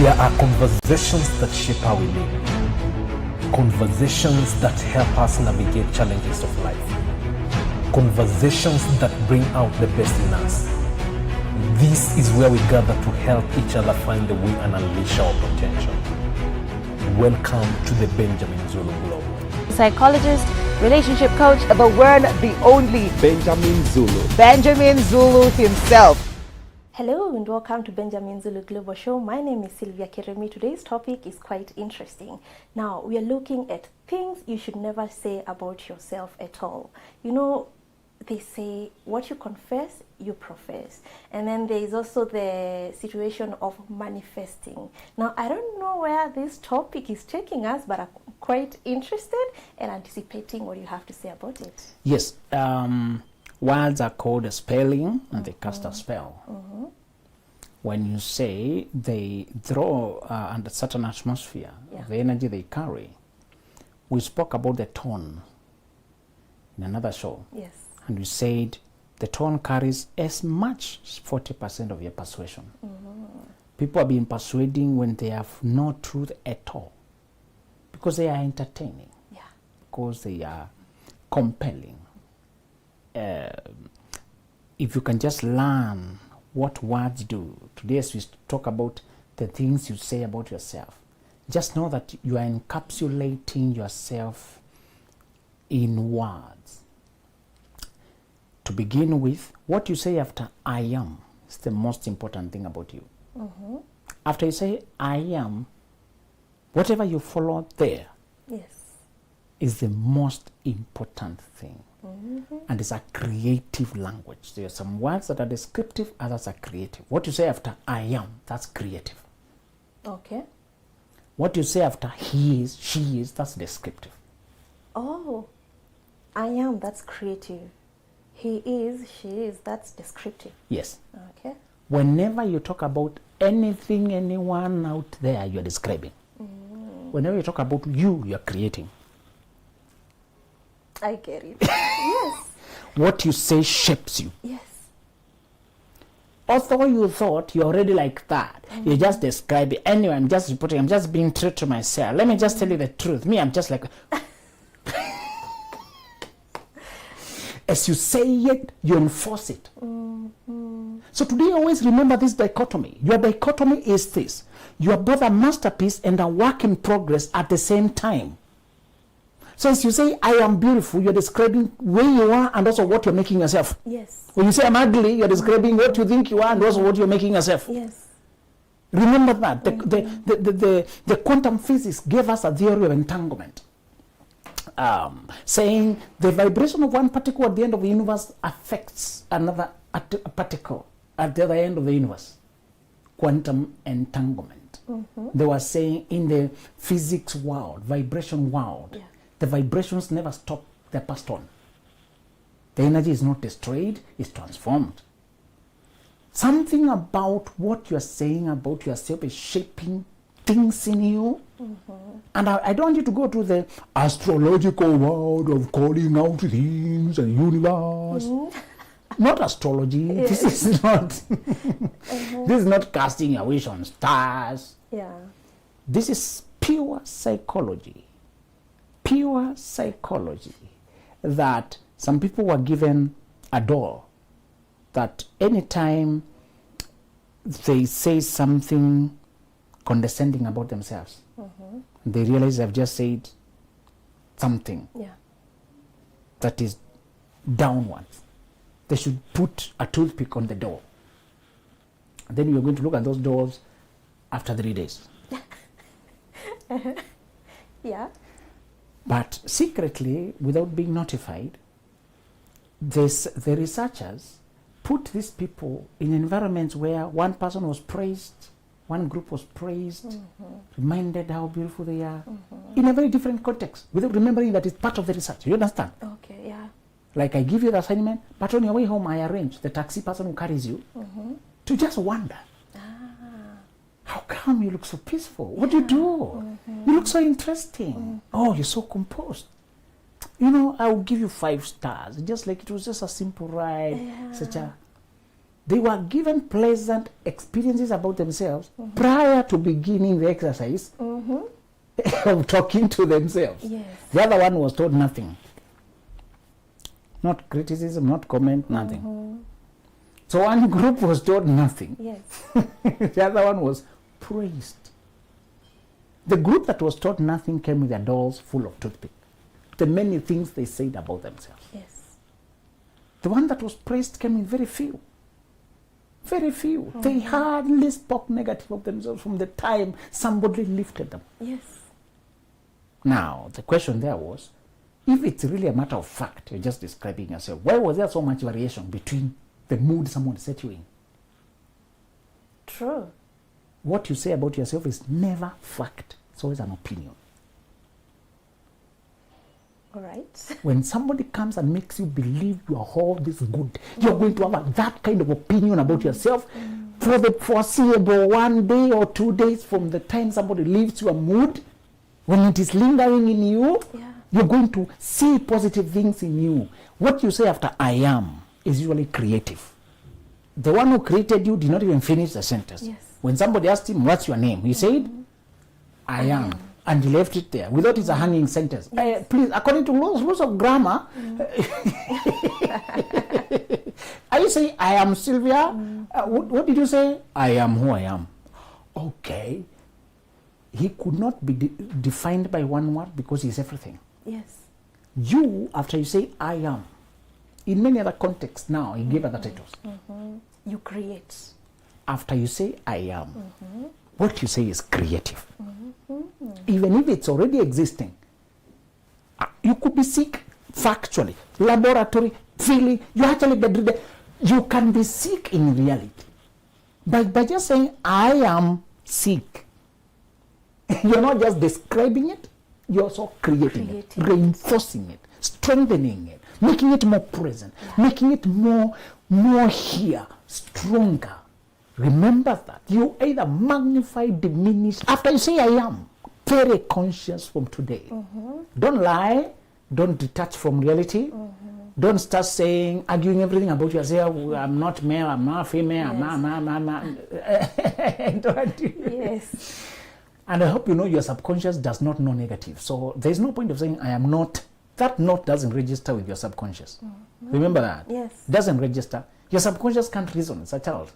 There are conversations that shape how we live. Conversations that help us navigate challenges of life. Conversations that bring out the best in us. This is where we gather to help each other find the way and unleash our potential. Welcome to the Benjamin Zulu Global. Psychologist, relationship coach, the one, the only Benjamin Zulu. Benjamin Zulu himself. Hello and welcome to Benjamin Zulu Global Show. My name is Sylvia Keremi. Today's topic is quite interesting. Now, we are looking at things you should never say about yourself at all. You know, they say what you confess, you profess. And then there is also the situation of manifesting. Now, I don't know where this topic is taking us, but I'm quite interested and anticipating what you have to say about it. Yes. Words are called a spelling and they cast a spell. When you say they draw under certain atmosphere, the energy they carry. We spoke about the tone in another show. Yes. And we said the tone carries as much as 40% of your persuasion. People are being persuading when they have no truth at all. Because they are entertaining. Yeah. Because they are compelling. If you can just learn what words do. Today as we talk about the things you say about yourself, just know that you are encapsulating yourself in words. To begin with, what you say after I am is the most important thing about you. After you say I am, whatever you follow there is the most important thing. And it's a creative language. There are some words that are descriptive, others are creative. What you say after I am, that's creative. Okay. What you say after he is, she is, that's descriptive. Oh, I am, that's creative. He is, she is, that's descriptive. Yes. Okay. Whenever you talk about anything, anyone out there, you're describing. Whenever you talk about you, you're creating. I get it. Yes. What you say shapes you. Yes. Although you thought you're already like that, you just describe it. Anyway, I'm just reporting, I'm just being true to myself. Let me just tell you the truth. Me, I'm just like... As you say it, you enforce it. So today, always remember this dichotomy. Your dichotomy is this. You are both a masterpiece and a work in progress at the same time. So as you say, I am beautiful, you're describing where you are and also what you're making yourself. Yes. When you say I'm ugly, you're describing what you think you are and also what you're making yourself. Yes. Remember that. The quantum physics gave us a theory of entanglement. Saying the vibration of one particle at the end of the universe affects another particle at the other end of the universe. Quantum entanglement. They were saying in the physics world, vibration world, the vibrations never stop, they're passed on. The energy is not destroyed, it's transformed. Something about what you're saying about yourself is shaping things in you. And I don't want you to go to the astrological world of calling out things and universe. Not astrology. This is not this is not casting your wish on stars. Yeah. This is pure psychology. Pure psychology. That some people were given a door that anytime they say something condescending about themselves, they realize they've just said something that is downwards. They should put a toothpick on the door. And then you're going to look at those doors after 3 days. Yeah. But secretly, without being notified, the researchers put these people in environments where one person was praised, one group was praised, reminded how beautiful they are, in a very different context, without remembering that it's part of the research. You understand? Okay, yeah. Like I give you the assignment, but on your way home I arrange the taxi person who carries you to just wonder. How come you look so peaceful? What do you do? You look so interesting. Oh, you're so composed. You know, I'll give you 5 stars. Just like it was just a simple ride. Such a They were given pleasant experiences about themselves prior to beginning the exercise of talking to themselves. Yes. The other one was told nothing. Not criticism, not comment, nothing. So one group was told nothing. Yes. The other one was praised. The group that was taught nothing came with their dolls full of toothpick. The many things they said about themselves. Yes. The one that was praised came with very few. Very few. They hardly spoke negative of themselves from the time somebody lifted them. Yes. Now, the question there was, if it's really a matter of fact, you're just describing yourself, why was there so much variation between the mood someone set you in? True. What you say about yourself is never fact. It's always an opinion. All right. When somebody comes and makes you believe you are all this good, you're going to have that kind of opinion about yourself for the foreseeable 1 day or 2 days from the time somebody leaves your mood. When it is lingering in you, you're going to see positive things in you. What you say after I am is usually creative. The one who created you did not even finish the sentence. Yes. When somebody asked him, what's your name? He said, I am. And he left it there. We thought it's a hanging sentence. Yes. Please, according to rules of grammar, are you saying, I am Sylvia? What did you say? I am who I am. Okay. He could not be defined by one word because he's everything. Yes. You, after you say, I am, in many other contexts now, he gave other titles. You create. After you say, I am, what you say is creative. Even if it's already existing, you could be sick factually, laboratory, feeling, you actually bedridden. You can be sick in reality. But by just saying, I am sick, you're not just describing it, you're also creating it, reinforcing it, strengthening it, making it more present, making it more here, stronger. Remember that. You either magnify, diminish. After you say I am, very conscious from today. Don't lie. Don't detach from reality. Don't start saying, arguing everything about yourself. I'm not male, I'm not female, I'm not. Yes. And I hope you know your subconscious does not know negative. So there's no point of saying I am not. That note doesn't register with your subconscious. Remember that? Yes. Doesn't register. Your subconscious can't reason. It's a child.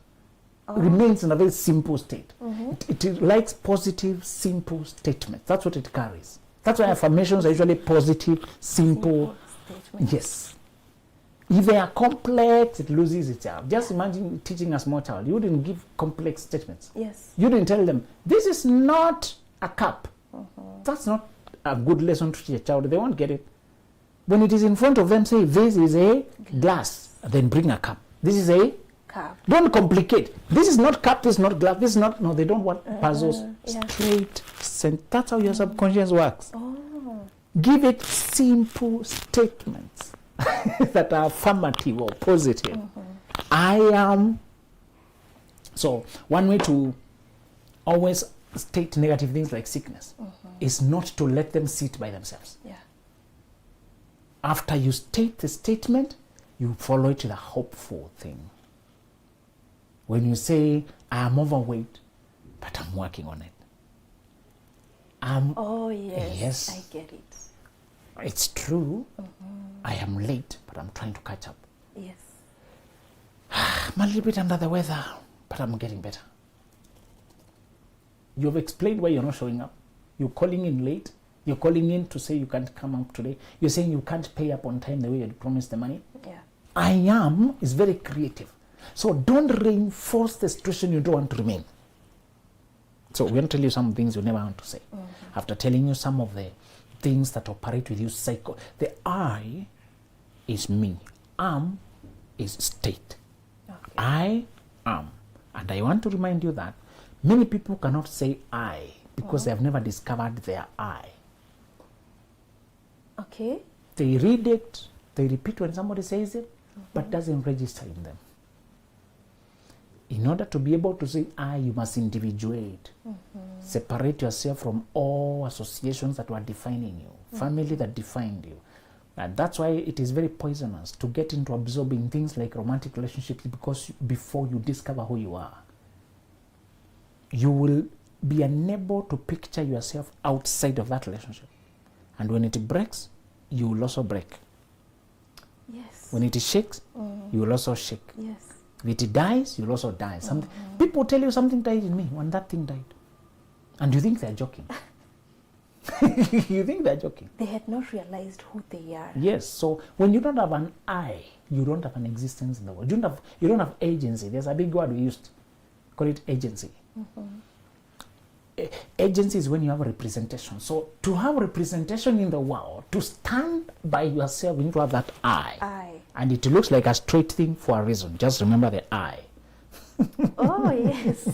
It remains in a very simple state. It likes positive, simple statements. That's what it carries. That's why affirmations are usually positive, simple. Yes. If they are complex, it loses its out. Just imagine teaching a small child. You wouldn't give complex statements. Yes. You didn't tell them, this is not a cup. That's not a good lesson to teach a child. They won't get it. When it is in front of them, say, this is a glass. Then bring a cup. This is a Cup. Don't complicate. This is not cup, this is not glass, this is not, no, they don't want puzzles. Straight, that's how your subconscious works. Give it simple statements that are affirmative or positive. I am. So one way to always state negative things like sickness is not to let them sit by themselves. Yeah. After you state the statement, you follow it with a hopeful thing. When you say, I am overweight, but I'm working on it. Oh, yes. Yes. I get it. It's true. I am late, but I'm trying to catch up. Yes. I'm a little bit under the weather, but I'm getting better. You've explained why you're not showing up. You're calling in late. You're calling in to say you can't come up today. You're saying you can't pay up on time the way you promised the money. Yeah. I am is very creative. So don't reinforce the situation you don't want to remain. So we're going to tell you some things you never want to say. After telling you some of the things that operate with you, the I is me. Am is state. Okay. I am. And I want to remind you that many people cannot say I because they have never discovered their I. Okay. They read it, they repeat when somebody says it, but doesn't register in them. In order to be able to say I, you must individuate. Separate yourself from all associations that were defining you, family that defined you, And that's why it is very poisonous to get into absorbing things like romantic relationships, because before you discover who you are, you will be unable to picture yourself outside of that relationship. And when it breaks, you will also break. Yes. When it shakes, you will also shake. Yes. If it dies, you'll also die. People tell you something died in me when that thing died. And you think they're joking. You think they're joking. They had not realized who they are. Yes. So when you don't have an I, you don't have an existence in the world. You don't have agency. There's a big word we used. Call it agency. Agency is when you have a representation. So to have representation in the world, to stand by yourself, you need to have that I. And it looks like a straight thing for a reason. Just remember the I. Oh, yes.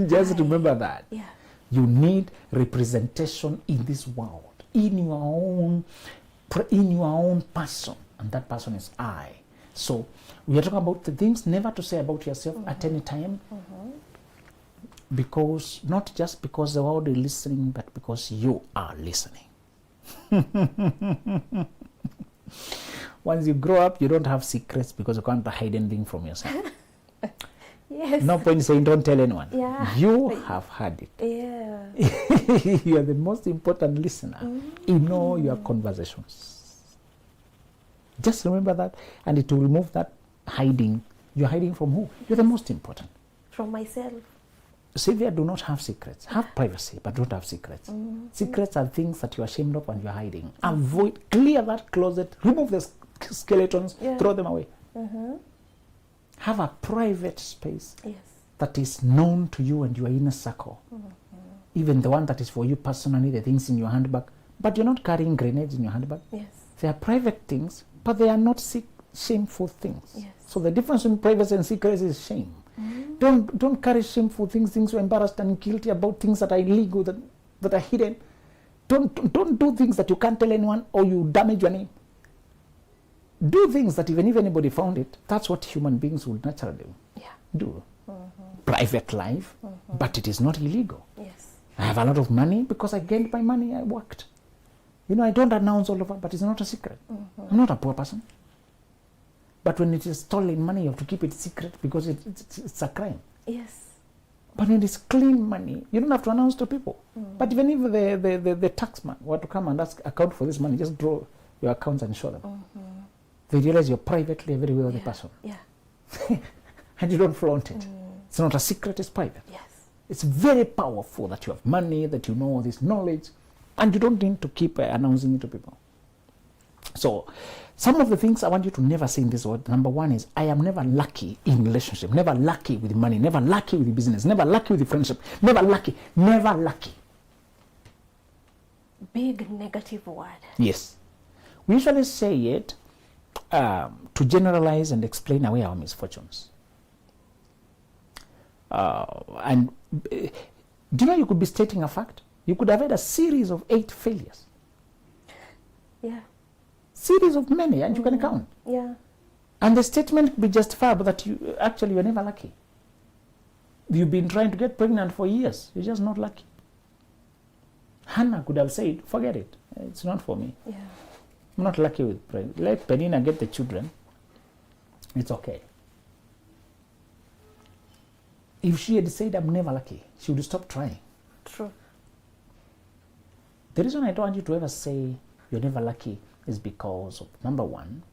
Just remember that. Yeah. You need representation in this world, in your own person, and that person is I. So we are talking about the things never to say about yourself at any time, because not just because the world is listening, but because you are listening. Once you grow up, you don't have secrets because you can't hide anything from yourself. Yes. No point saying don't tell anyone. Yeah. You have had it. Yeah. You are the most important listener in all your conversations. Just remember that, and it will remove that hiding. You're hiding from who? You're the most important. From myself. Sylvia, do not have secrets. Have privacy, but don't have secrets. Secrets are things that you're ashamed of and you're hiding. Avoid, clear that closet, remove the skeletons, throw them away. Have a private space that is known to you and your inner circle. Even the one that is for you personally, the things in your handbag. But you're not carrying grenades in your handbag. Yes. They are private things, but they are not shameful things. Yes. So the difference between privacy and secrecy is shame. Don't carry shameful things you're embarrassed and guilty about, things that are illegal, that are hidden. Don't do things that you can't tell anyone or you damage your name. Do things that even if anybody found it, that's what human beings would naturally do. Private life, but it is not illegal. Yes. I have a lot of money because I gained my money, I worked. I don't announce all over, but it's not a secret. I'm not a poor person. But when it is stolen money, you have to keep it secret because it's a crime. Yes. But when it's clean money, you don't have to announce to people. But even if the taxman were to come and account for this money, just draw your accounts and show them. They realize you're privately a very wealthy person. Yeah. And you don't flaunt it. It's not a secret, it's private. Yes. It's very powerful that you have money, that you know all this knowledge, and you don't need to keep announcing it to people. So, some of the things I want you to never say in this word. Number one is, I am never lucky in relationship, never lucky with money, never lucky with business, never lucky with friendship, never lucky, never lucky. Big negative word. Yes. We usually say it to generalize and explain away our misfortunes. And do you know you could be stating a fact? You could have had a series of 8 failures. Yeah. Series of many, and you can count. Yeah. And the statement could be justifiable that you're never lucky. You've been trying to get pregnant for years. You're just not lucky. Hannah could have said, forget it. It's not for me. Yeah. I'm not lucky with pregnancy. Let Penina get the children. It's okay. If she had said, I'm never lucky, she would stop trying. True. The reason I don't want you to ever say you're never lucky is because of, number one,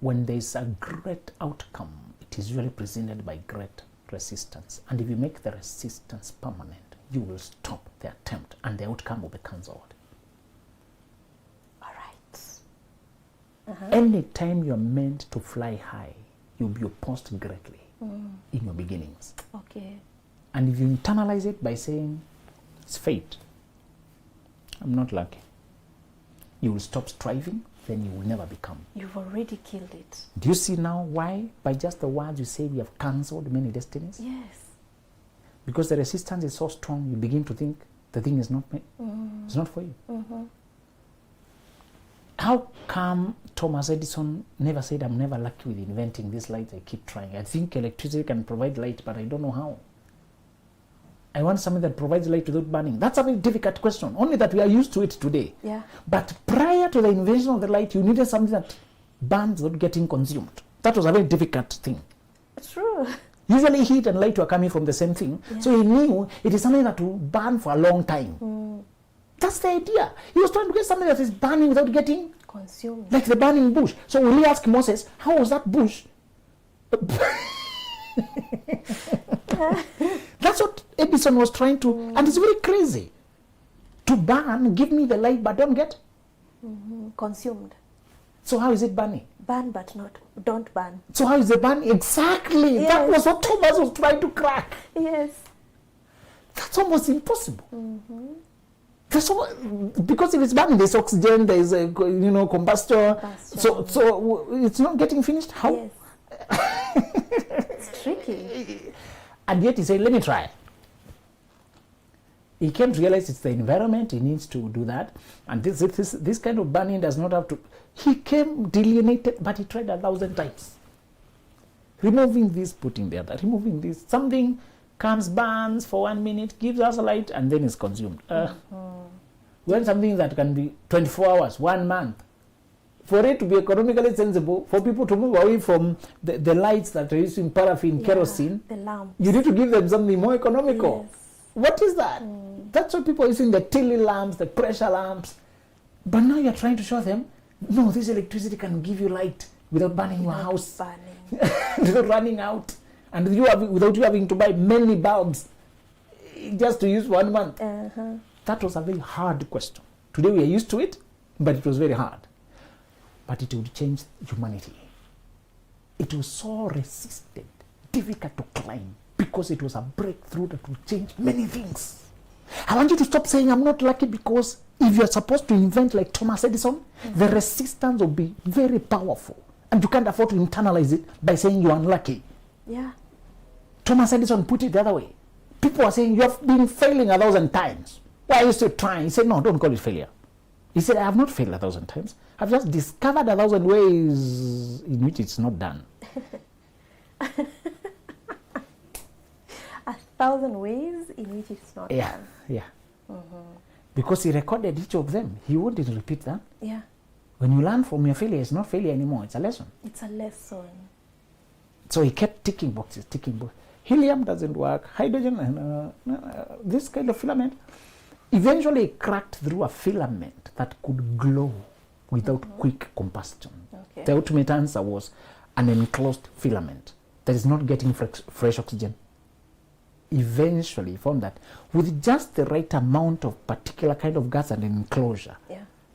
when there's a great outcome, it is usually presented by great resistance. And if you make the resistance permanent, you will stop the attempt and the outcome will be cancelled. All right. Anytime you're meant to fly high, you'll be opposed greatly in your beginnings. Okay. And if you internalize it by saying, it's fate, I'm not lucky, you will stop striving, then you will never become. You've already killed it. Do you see now why, by just the words you say, we have cancelled many destinies? Yes. Because the resistance is so strong, you begin to think the thing is not it's not for you. How come Thomas Edison never said, I'm never lucky with inventing these lights, I keep trying. I think electricity can provide light, but I don't know how. I want something that provides light without burning. That's a very difficult question, only that we are used to it today. Yeah. But prior to the invention of the light, you needed something that burns without getting consumed. That was a very difficult thing. True. Usually heat and light were coming from the same thing. Yeah. So he knew it is something that will burn for a long time. That's the idea. He was trying to get something that is burning without getting Consumed. like the burning bush. So will he ask Moses, how was that bush? That's what Edison was trying to, and it's very crazy. To burn, give me the light, but don't get. Consumed. So how is it burning? Burn but don't burn. So how is it burning? Exactly. Yes. That was what Thomas was trying to crack. Yes. That's almost impossible. That's all, because if it's burning, there's oxygen, there's combustion. So it's not getting finished. How? Yes. It's tricky. And yet he said, let me try. He came to realize it's the environment, he needs to do that. And this kind of burning does not have to. He came delineated, but he tried 1,000 times. Removing this, putting the other, removing this. Something comes, burns for 1 minute, gives us a light, and then is consumed. When something that can be 24 hours, 1 month, for it to be economically sensible, for people to move away from the lights that are using paraffin, kerosene, the lamps. you need to give them something more economical. Yes. What is that? That's what people are using, the tilly lamps, the pressure lamps. But now you're trying to show them, no, this electricity can give you light without burning your house, Burning. without running out, and without you having to buy many bulbs just to use 1 month. That was a very hard question. Today we are used to it, but it was very hard. But it would change humanity. It was so resisted, difficult to climb, because it was a breakthrough that would change many things. I want you to stop saying I'm not lucky, because if you're supposed to invent like Thomas Edison, the resistance will be very powerful. And you can't afford to internalize it by saying you're unlucky. Yeah. Thomas Edison put it the other way. People are saying you have been failing 1,000 times. Why are you still trying? He said, no, don't call it failure. He said, I have not failed 1,000 times. I've just discovered 1,000 ways in which it's not done. 1,000 ways in which it's not done. Yeah. Because he recorded each of them. He wouldn't repeat them. Yeah. When you learn from your failure, it's not failure anymore. It's a lesson. It's a lesson. So he kept ticking boxes. Helium doesn't work. Hydrogen and this kind of filament. Eventually he cracked through a filament that could glow without quick combustion. Okay. The ultimate answer was an enclosed filament that is not getting fresh oxygen. Eventually he found that with just the right amount of particular kind of gas and enclosure,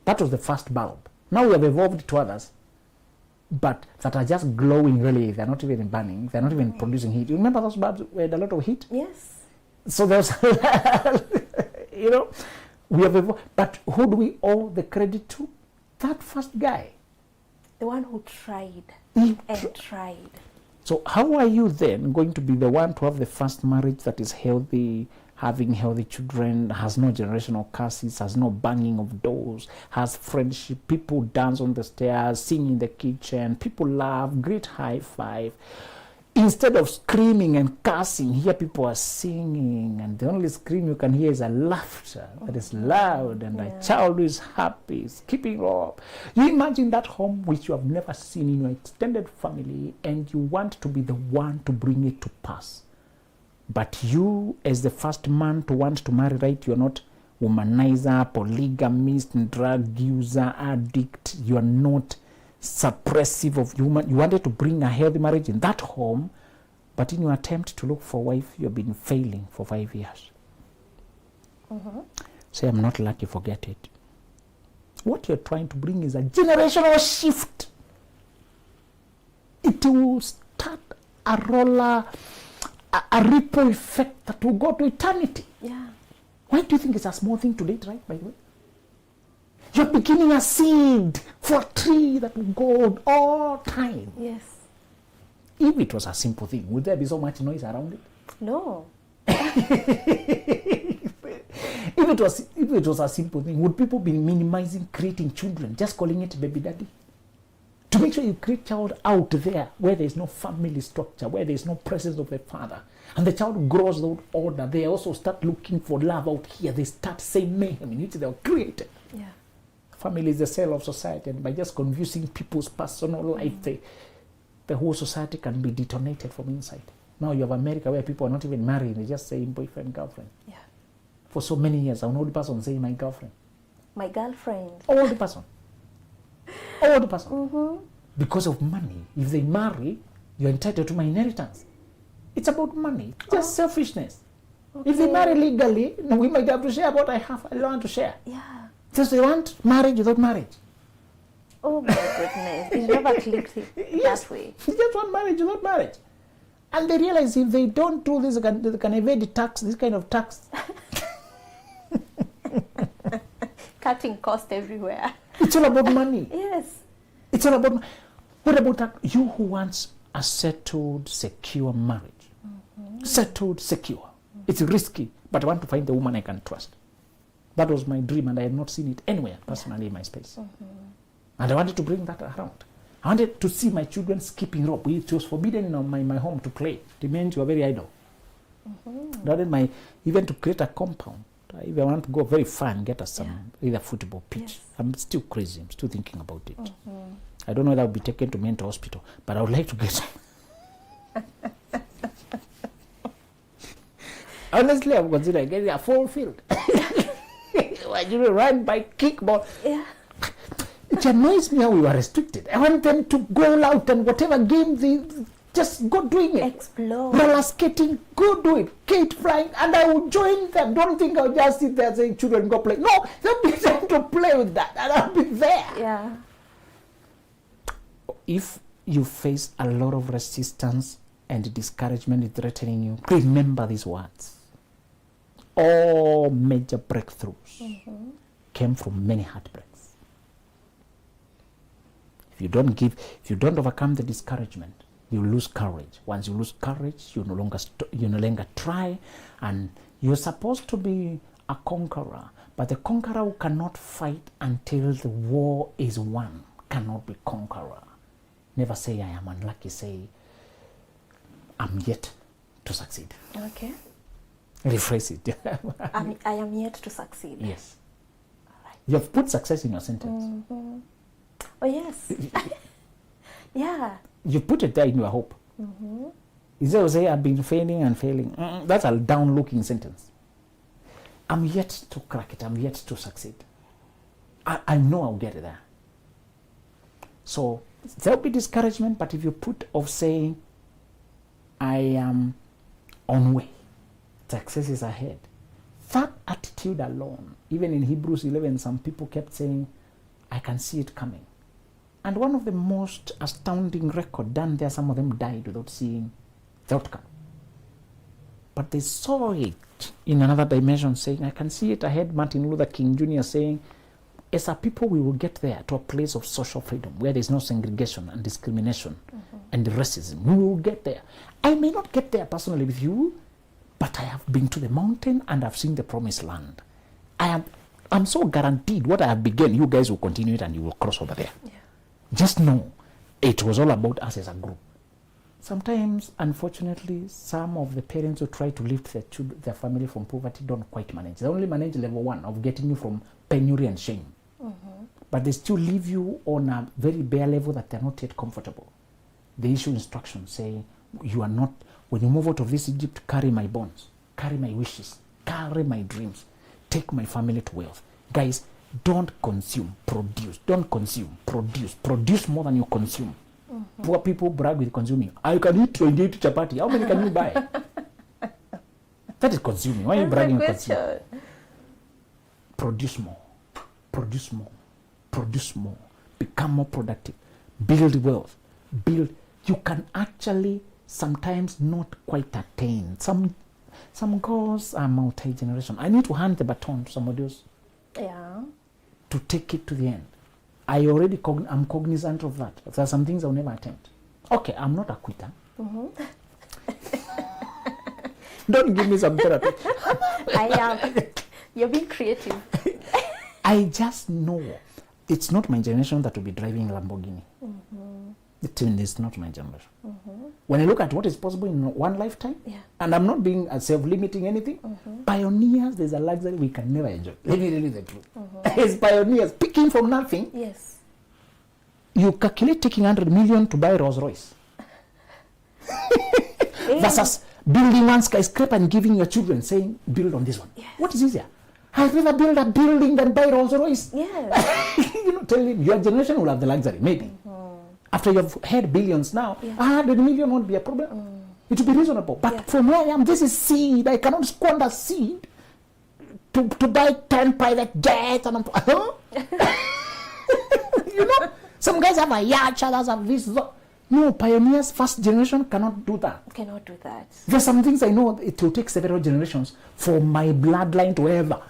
that was the first bulb. Now we have evolved to others, but that are just glowing really. They're not even burning. They're not even producing heat. You remember those bulbs with a lot of heat? Yes. So there's, we have evolved. But who do we owe the credit to? That first guy. The one who tried tried. So how are you then going to be the one to have the first marriage that is healthy, having healthy children, has no generational curses, has no banging of doors, has friendship, people dance on the stairs, sing in the kitchen, people laugh, great high five. Instead of screaming and cursing, here people are singing, and the only scream you can hear is a laughter that is loud, and a child who is happy, skipping up. You imagine that home which you have never seen in your extended family, and you want to be the one to bring it to pass. But you, as the first man to want to marry, right, you're not womanizer, polygamist, drug user, addict, you are not suppressive of human. You wanted to bring a healthy marriage in that home, but in your attempt to look for a wife, you've been failing for 5 years. Say, I'm not lucky, forget it. What you're trying to bring is a generational shift. It will start a roller, a ripple effect that will go to eternity. Yeah. Why do you think it's a small thing to date, right, by the way? You're beginning a seed for a tree that will go all time. Yes. If it was a simple thing, would there be so much noise around it? No. If it was a simple thing, would people be minimizing creating children, just calling it baby daddy? To me, Make sure you create child out there where there is no family structure, where there is no presence of the father. And the child grows without order. They also start looking for love out here. They start saying mayhem in which they were created. Yeah. Family is the cell of society, and by just confusing people's personal life, the whole society can be detonated from inside. Now you have America where people are not even married, they just say boyfriend, girlfriend. Yeah. For so many years, an old person saying my girlfriend. My girlfriend. Old person. Old person. Because of money. If they marry, you're entitled to my inheritance. It's about money. It's just selfishness. Okay. If they marry legally, we might have to share what I have. I don't want to share. Yeah. Just they want marriage without marriage. Oh my goodness. It never clicked Yes. that way. They just want marriage without marriage. And they realize if they don't do this, they can evade the tax, this kind of tax. Cutting cost everywhere. It's all about money. Yes. It's all about, what about that? You who wants a settled, secure marriage. Settled, secure. It's risky, but I want to find the woman I can trust. That was my dream, and I have not seen it anywhere personally in my space. And I wanted to bring that around. I wanted to see my children skipping rope. It was forbidden in my home to play. It meant you were very idle. I wanted even to create a compound. If I want to go very far and get us some either football pitch. Yes. I'm still crazy. I'm still thinking about it. I don't know whether I'll be taken to mental hospital, but I would like to get some. Honestly, I'm considering getting a full field. You run by kickball. Yeah. It annoys me how we were restricted. I want them to go out and whatever game they just go doing it. Explore. Roller skating, go do it. Kite flying, and I will join them. Don't think I'll just sit there saying children go play. No, there'll be time to play with that, and I'll be there. Yeah. If you face a lot of resistance and discouragement threatening you, remember these words. All major breakthroughs came from many heartbreaks. If you don't overcome the discouragement, you lose courage. Once you lose courage, you no longer try, and you're supposed to be a conqueror. But the conqueror who cannot fight until the war is won cannot be conqueror. Never say I am unlucky. Say I'm yet to succeed. Okay. Rephrase it. I am yet to succeed. Yes. You have put success in your sentence. Oh, yes. Yeah. You put it there in your hope. Instead of say I've been failing and failing. That's a down-looking sentence. I'm yet to crack it. I'm yet to succeed. I know I'll get there. So there'll be discouragement, but if you put of saying I am on way, success is ahead. That attitude alone, even in Hebrews 11, some people kept saying, I can see it coming. And one of the most astounding records done there, some of them died without seeing the outcome. But they saw it in another dimension, saying, I can see it ahead. Martin Luther King Jr. saying, as a people, we will get there to a place of social freedom where there's no segregation and discrimination and racism. We will get there. I may not get there personally with you, but I have been to the mountain and I've seen the promised land. I'm so guaranteed what I have begun, you guys will continue it and you will cross over there. Yeah. Just know it was all about us as a group. Sometimes, unfortunately, some of the parents who try to lift their family from poverty don't quite manage. They only manage level 1 of getting you from penury and shame. But they still leave you on a very bare level that they're not yet comfortable. They issue instructions saying, you are not, when you move out of this Egypt, carry my bonds, carry my wishes, carry my dreams, take my family to wealth. Guys, don't consume, produce. Don't consume, produce. Produce more than you consume. Poor people brag with consuming. I can eat 28 chapati. How many can you buy? That is consuming. Why are you bragging with consuming? Produce more. Produce more. Produce more. Become more productive. Build wealth. Build. You can actually sometimes not quite attain. Some goals are multi-generation. I need to hand the baton to somebody else. Yeah. To take it to the end. I'm cognizant of that. There are some things I'll never attempt. Okay, I'm not a quitter. Don't give me some therapy. I am. You're being creative. I just know it's not my generation that will be driving Lamborghini. It's not my generation. When I look at what is possible in one lifetime, and I'm not being self-limiting anything, pioneers, there's a luxury we can never enjoy. Let me tell you the truth. As pioneers, picking from nothing, Yes. you calculate taking 100 million to buy Rolls Royce versus building one skyscraper and giving your children, saying, build on this one. Yes. What is easier? I'd rather build a building than buy Rolls Royce. Yes. You know, tell him your generation will have the luxury, maybe. After you've had billions now, 100 million won't be a problem. It will be reasonable. But from where I am, this is seed. I cannot squander seed to buy 10 private jets. And you know, some guys have a yacht, others have this. No, pioneers, first generation cannot do that. Cannot do that. There's some things I know it will take several generations for my bloodline to ever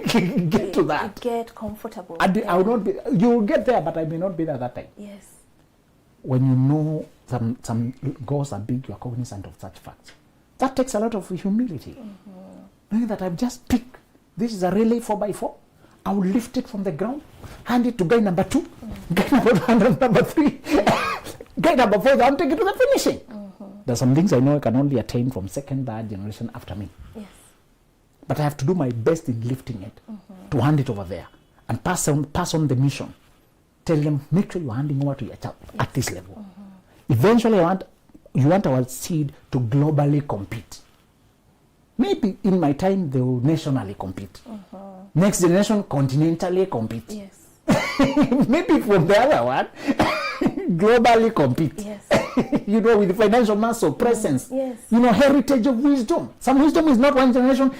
get to that. Get comfortable. I will not be. You will get there, but I may not be there that time. Yes. When you know some goals are big, you are cognizant of such facts. That takes a lot of humility. Knowing that I've just picked, this is a relay 4x4. I will lift it from the ground, hand it to guy number 2, guy number 3, guy number 4, I'll take it to the finishing. There's some things I know I can only attain from second, third generation after me. Yes. But I have to do my best in lifting it, to hand it over there, and pass on the mission. Tell them, make sure you're handing over to your child at this level. Eventually, you want our seed to globally compete. Maybe in my time, they will nationally compete. Next generation, continentally compete. Yes. Maybe from the other one, globally compete. Yes. You know, with financial muscle, presence. Yes. You know, heritage of wisdom. Some wisdom is not one generation.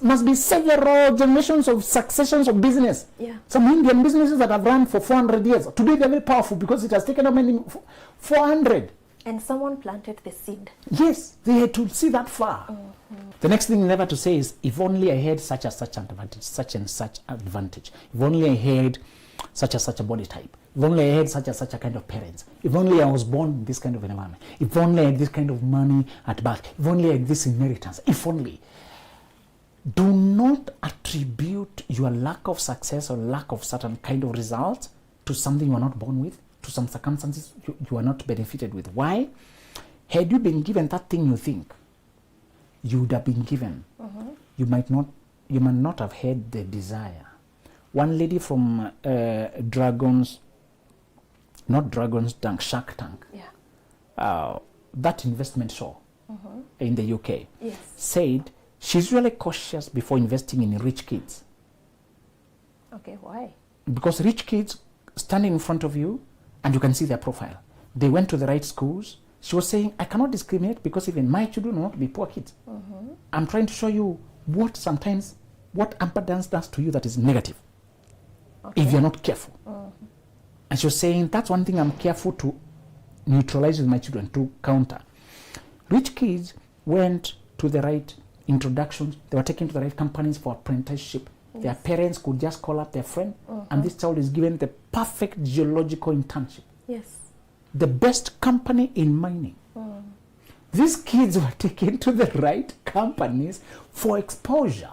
Must be several generations of successions of business. Yeah. Some Indian businesses that have run for 400 years. Today they're very powerful because it has taken how many? 400. And someone planted the seed. Yes, they had to see that far. The next thing never to say is, if only I had such and such advantage, such and such advantage. If only I had such and such a body type. If only I had such and such a kind of parents. If only I was born in this kind of environment. If only I had this kind of money at birth. If only I had this inheritance. If only. Do not attribute your lack of success or lack of certain kind of results to something you are not born with, to some circumstances you are not benefited with. Why? Had you been given that thing you think, you would have been given. You might not have had the desire. One lady from Shark Tank, that investment show in the UK, said she's really cautious before investing in rich kids. Okay, why? Because rich kids standing in front of you and you can see their profile. They went to the right schools. She was saying, I cannot discriminate because even my children will not be poor kids. I'm trying to show you what abundance does to you that is negative if you're not careful. And she was saying, that's one thing I'm careful to neutralize with my children, to counter. Rich kids went to the right introductions. They were taken to the right companies for apprenticeship. Their parents could just call up their friend, and this child is given the perfect geological internship. Yes. The best company in mining. These kids were taken to the right companies for exposure.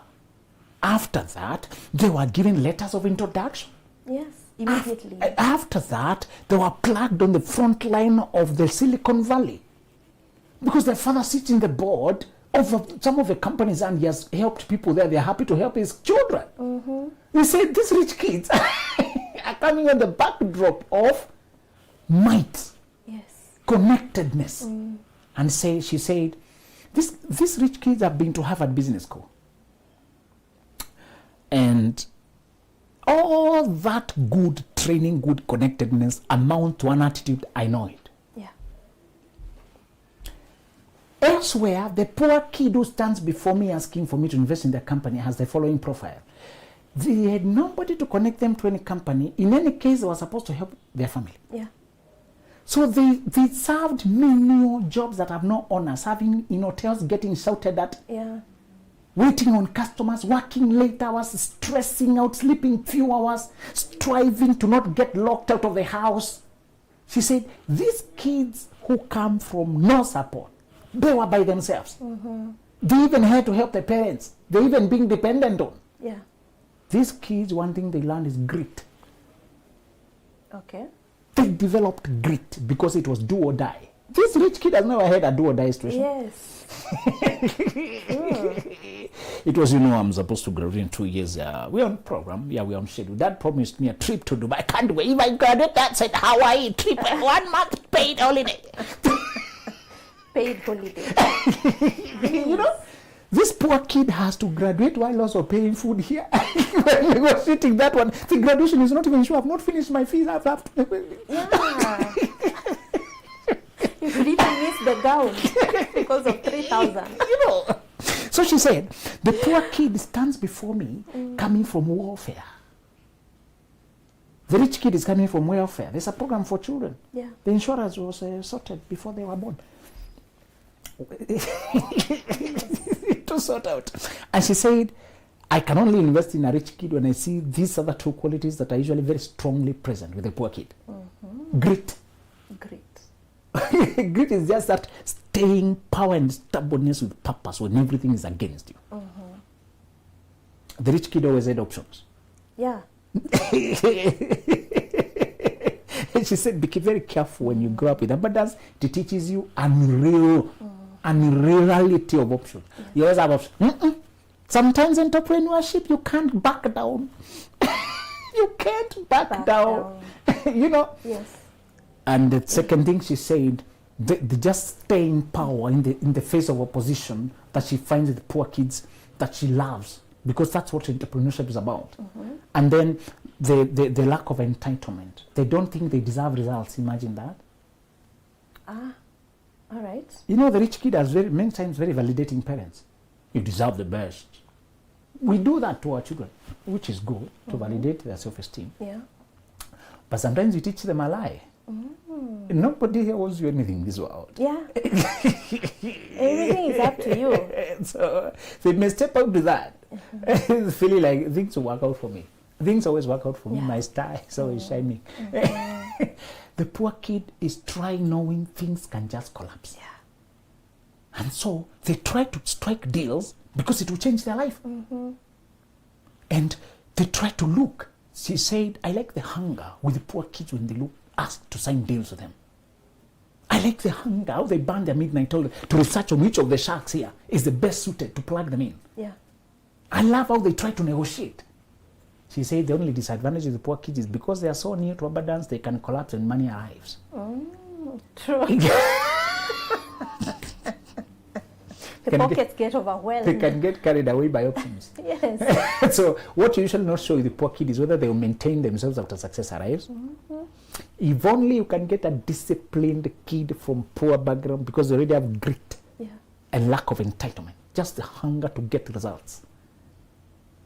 After that, they were given letters of introduction. Yes, immediately. After that, they were plugged on the front line of the Silicon Valley. Because their father sits in the board of some of the companies and he has helped people there. They're happy to help his children. We say these rich kids are coming on the backdrop of might, connectedness. And she said, these rich kids have been to Harvard Business School. And all that good training, good connectedness amount to an attitude, I know it. Yeah. Elsewhere, the poor kid who stands before me asking for me to invest in their company has the following profile. They had nobody to connect them to any company. In any case, they were supposed to help their family. Yeah. So they served menial jobs that have no honor, serving in hotels, getting shouted at, waiting on customers, working late hours, stressing out, sleeping few hours, striving to not get locked out of the house. She said, these kids who come from no support, they were by themselves. They even had to help their parents. They even being dependent on. Yeah. These kids, one thing they learned is grit. Okay. They developed grit because it was do or die. This rich kid has never had a do or die situation. Yes. It was, I'm supposed to graduate in 2 years. We're on program. Yeah, we're on schedule. Dad promised me a trip to Dubai. I can't wait. If I graduate, Dad said Hawaii trip, 1 month paid holiday. Paid holiday. This poor kid has to graduate while also paying food here. When we were sitting that one, the graduation is not even sure. I've not finished my fees. Yeah. You could even miss the gown because of 3,000. So she said, the poor kid stands before me coming from warfare. The rich kid is coming from welfare. There's a program for children. Yeah. The insurance was sorted before they were born. To sort out. And she said, I can only invest in a rich kid when I see these other two qualities that are usually very strongly present with a poor kid. Grit. Grit is just that staying power and stubbornness with purpose when everything is against you. The rich kid always had options. Yeah. She said, be very careful when you grow up with abundance. It teaches you unreality of options. Yes. You always have options. Sometimes entrepreneurship, you can't back down. You can't back down. Yes. And the second thing she said, the just stay in power in the face of opposition that she finds with poor kids that she loves, because that's what entrepreneurship is about. And then the lack of entitlement. They don't think they deserve results. Imagine that. All right. The rich kid has many times very validating parents. You deserve the best. We do that to our children, which is good, to validate their self-esteem. Yeah. But sometimes you teach them a lie. Nobody here owes you anything in this world. Yeah. Everything is up to you. So they may step out to that, feeling like things will work out for me. Things always work out for me. My star is always shining. The poor kid is trying, knowing things can just collapse. Yeah. And so they try to strike deals because it will change their life. And they try to look. She said, I like the hunger with the poor kids when they look asked to sign deals with them. I like the hunger, how they burn their midnight oil to research on which of the sharks here is the best suited to plug them in. Yeah. I love how they try to negotiate. She said the only disadvantage of the poor kids is because they are so near to abundance, they can collapse when money arrives. True. The pockets get overwhelmed. They can get carried away by options. Yes. So what you usually not show the poor kid is whether they will maintain themselves after success arrives. If only you can get a disciplined kid from poor background, because they already have grit and lack of entitlement, just the hunger to get results.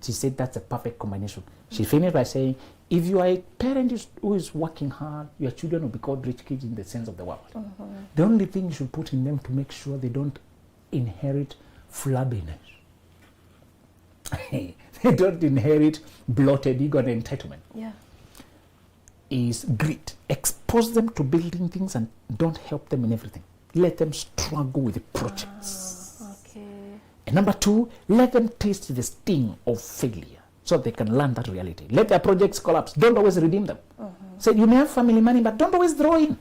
She said that's a perfect combination. She finished by saying, if you are a parent who is working hard, your children will be called rich kids in the sense of the word. The only thing you should put in them to make sure they don't inherit flabbiness. They don't inherit bloated ego and entitlement. Yeah. Is grit. Expose them to building things and don't help them in everything. Let them struggle with the projects. Okay. And number two, let them taste the sting of failure so they can learn that reality. Let their projects collapse. Don't always redeem them. So you may have family money, but don't always throw in.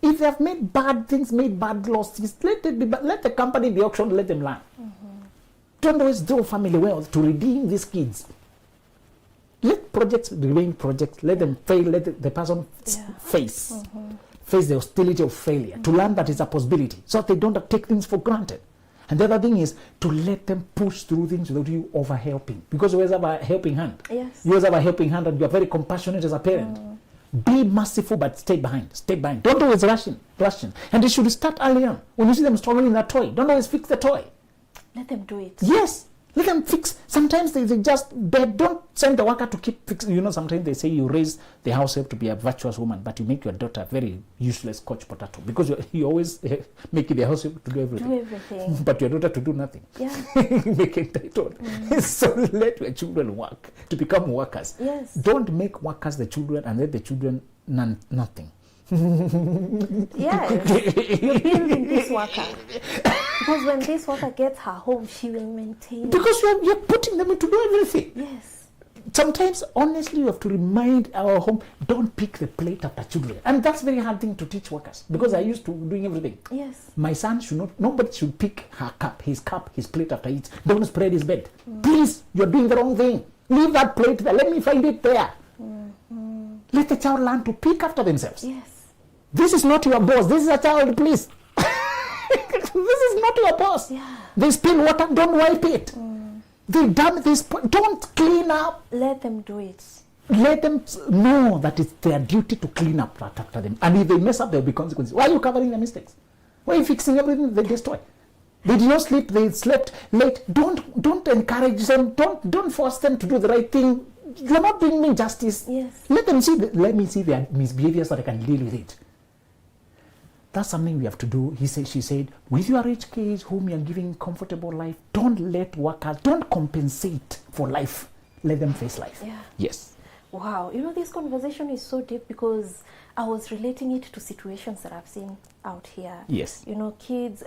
If they have made bad things, made bad losses, let the company be auctioned, let them learn. Don't always throw family wealth to redeem these kids. Let projects remain projects. Let them fail. Let the person face the hostility of failure, to learn that it's a possibility, so that they don't take things for granted. And the other thing is to let them push through things without you over helping, because you always have a helping hand. Yes. You always have a helping hand, and you are very compassionate as a parent. Be merciful, but stay behind. Stay behind. Don't always rush in. And they should start early on. When you see them struggling in that toy, don't always fix the toy. Let them do it. Yes. Let them fix. Sometimes they don't send the worker to keep fixing. Sometimes they say you raise the house help to be a virtuous woman, but you make your daughter a very useless couch potato, because you always make the house help to do everything. But your daughter to do nothing. Yeah. Make entitled. So let your children work to become workers. Yes. Don't make workers the children and let the children nothing. Yes. You're building this worker. Because when this worker gets her home, she will maintain. Because you're putting them in to do everything. Yes. sometimes, honestly, you have to remind our home, don't pick the plate after children. And that's a very hard thing to teach workers, because I used to doing everything. Yes. My son should not, nobody should pick her cup, his plate after each. Don't spread his bed. Please, you're doing the wrong thing. Leave that plate there. Let me find it there. Let the child learn to pick after themselves. Yes. This is not your boss. This is a child, please. This is not your boss. Yeah. They spill water, don't wipe it. They done this, don't clean up. Let them do it. Let them know that it's their duty to clean up right after them. And if they mess up, there will be consequences. Why are you covering their mistakes? Why are you fixing everything they destroy? They did not sleep, they slept late. Don't encourage them, don't force them to do the right thing. You're not doing me justice. Yes. Let them see, let me see their misbehavior so that I can deal with it. That's something we have to do. She said, with your rich kids whom you're giving comfortable life, don't let workers, don't compensate for life. Let them face life. Yeah. Yes. Wow. You know, this conversation is so deep because I was relating it to situations that I've seen out here. Yes. You know,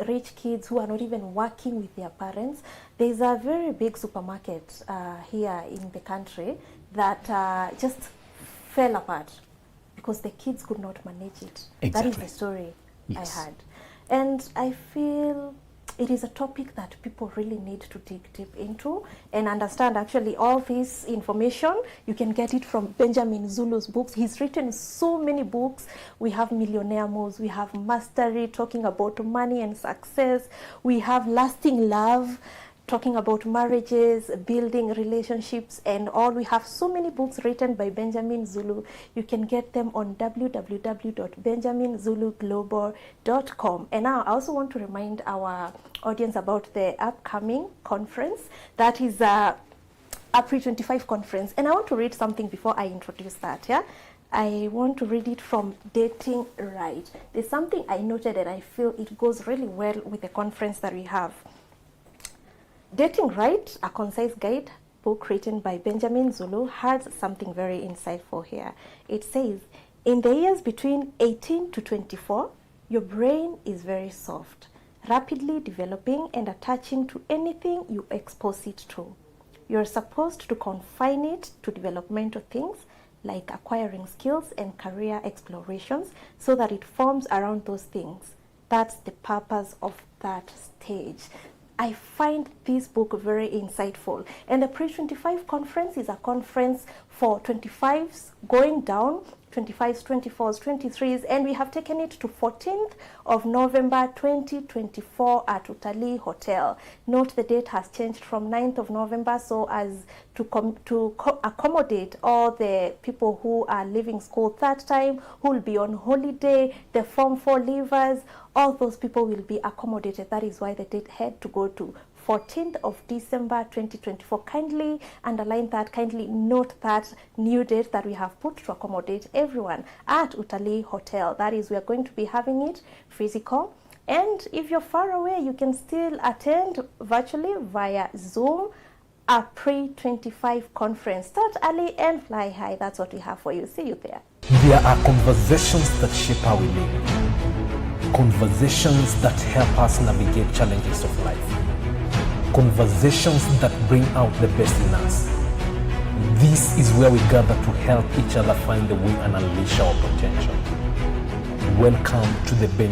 rich kids who are not even working with their parents. There's a very big supermarket here in the country that just fell apart because the kids could not manage it. Exactly. That is the story. Yes. I had. And I feel it is a topic that people really need to dig deep into and understand. Actually, all this information, you can get it from Benjamin Zulu's books. He's written so many books. We have Millionaire Moves, we have Mastery, talking about money and success. We have Lasting Love, talking about marriages, building relationships, and all. We have so many books written by Benjamin Zulu. You can get them on www.benjaminzuluglobal.com. And now I also want to remind our audience about the upcoming conference. That is April 25 conference. And I want to read something before I introduce that, yeah? I want to read it from Dating Right. There's something I noted and I feel it goes really well with the conference that we have. Dating Right, a concise guide book written by Benjamin Zulu, has something very insightful here. It says, in the years between 18 to 24, your brain is very soft, rapidly developing and attaching to anything you expose it to. You're supposed to confine it to developmental things like acquiring skills and career explorations so that it forms around those things. That's the purpose of that stage. I find this book very insightful. And the Pre-25 conference is a conference for 25s going down, 25s, 24s, 23s, and we have taken it to 14th of November 2024 at Utalii Hotel. Note the date has changed from 9th of November so as to accommodate all the people who are leaving school that time, who will be on holiday, the Form 4 leavers, all those people will be accommodated. That is why the date had to go to 14th of December 2024. Kindly underline that, kindly note that new date that we have put to accommodate everyone at Utalii Hotel. That is, we are going to be having it physical. And if you're far away, you can still attend virtually via Zoom, a Pre-25 conference. Start early and fly high. That's what we have for you. See you there. There are conversations that shape how we live. Conversations that help us navigate challenges of life. Conversations that bring out the best in us. This is where we gather to help each other find the way and unleash our potential. Welcome to the